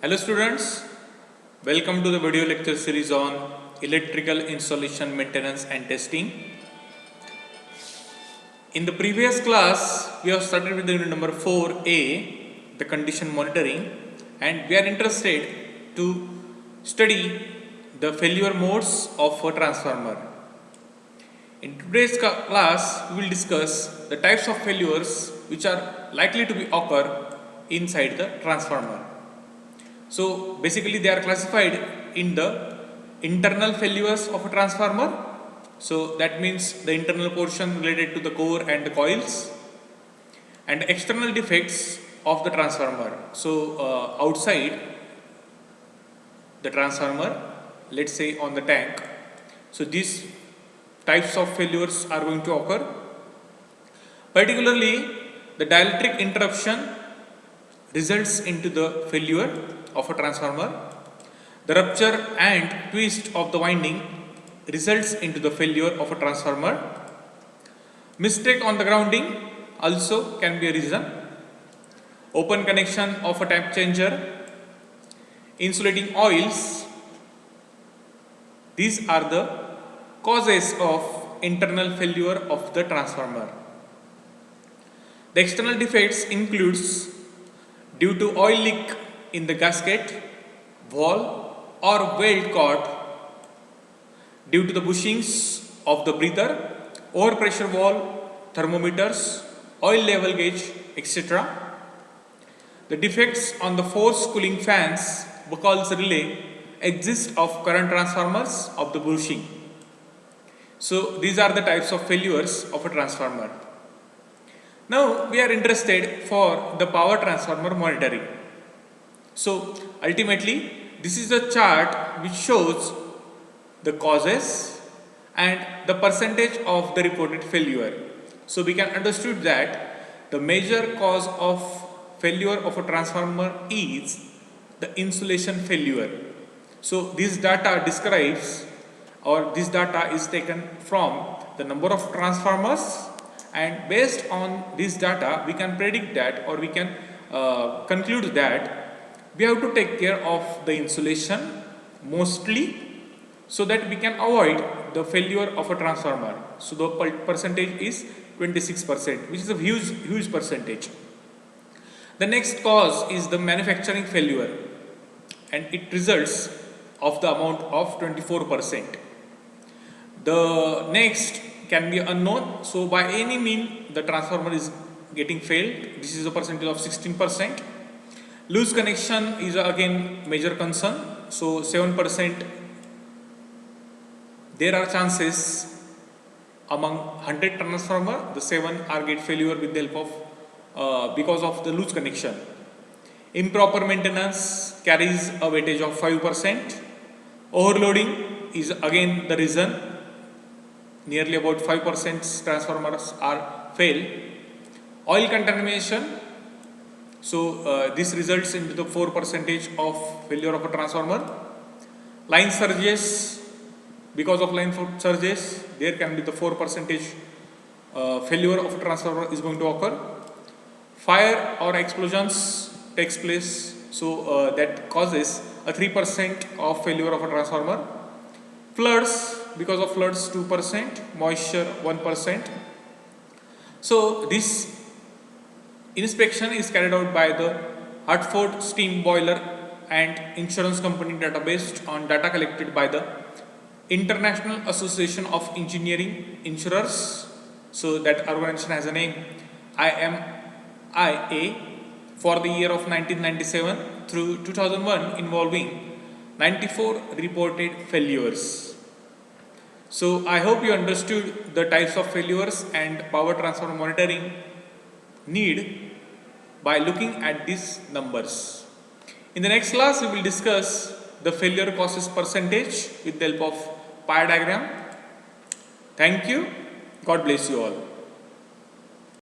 Hello students, welcome to the video lecture series on electrical installation, maintenance and testing. In the previous class, we have started with the unit number 4A, the condition monitoring, and we are interested to study the failure modes of a transformer. In today's class, we will discuss the types of failures which are likely to be occur inside the transformer. So basically they are classified in the internal failures of a transformer. So that means the internal portion related to the core and the coils, and external defects of the transformer. So outside the transformer, let's say on the tank. So these types of failures are going to occur. Particularly the dielectric interruption results into the failure of a transformer. The rupture and twist of the winding results into the failure of a transformer. Mistake on the grounding also can be a reason. Open connection of a tap changer, insulating oils, these are the causes of internal failure of the transformer. The external defects includes due to oil leak in the gasket, valve or weld cord, due to the bushings of the breather, overpressure valve, thermometers, oil level gauge, etc. The defects on the force cooling fans, Buchholz relay exist of current transformers of the bushing. So these are the types of failures of a transformer. Now we are interested for the power transformer monitoring. So ultimately this is a chart which shows the causes and the percentage of the reported failure. So we can understood that the major cause of failure of a transformer is the insulation failure. So this data describes, or this data is taken from the number of transformers, and based on this data we can predict that, or we can conclude that we have to take care of the insulation mostly, so that we can avoid the failure of a transformer. So the percentage is 26%, which is a huge percentage. The next cause is the manufacturing failure, and it results of the amount of 24%. The next can be unknown. So by any mean the transformer is getting failed. This is a percentage of 16%. Loose connection is again major concern. So 7%. There are chances among 100 transformer, the 7 are get failure with the help of because of the loose connection. Improper maintenance carries a weightage of 5%. Overloading is again the reason. Nearly about 5% transformers are failed. Oil contamination, so this results into the 4% of failure of a transformer. Line surges, because of line surges there can be the 4% failure of a transformer is going to occur. Fire or explosions takes place, so that causes a 3% of failure of a transformer. Floods, because of floods 2%, moisture 1%. So this inspection is carried out by the Hartford steam boiler and insurance company database on data collected by the International Association of Engineering Insurers. So that organization has a name, IMIA, for the year of 1997 through 2001, involving 94 reported failures. So I hope you understood the types of failures and power transformer monitoring need by looking at these numbers. In the next class we will discuss the failure causes percentage with the help of pie diagram. Thank you. God bless you all.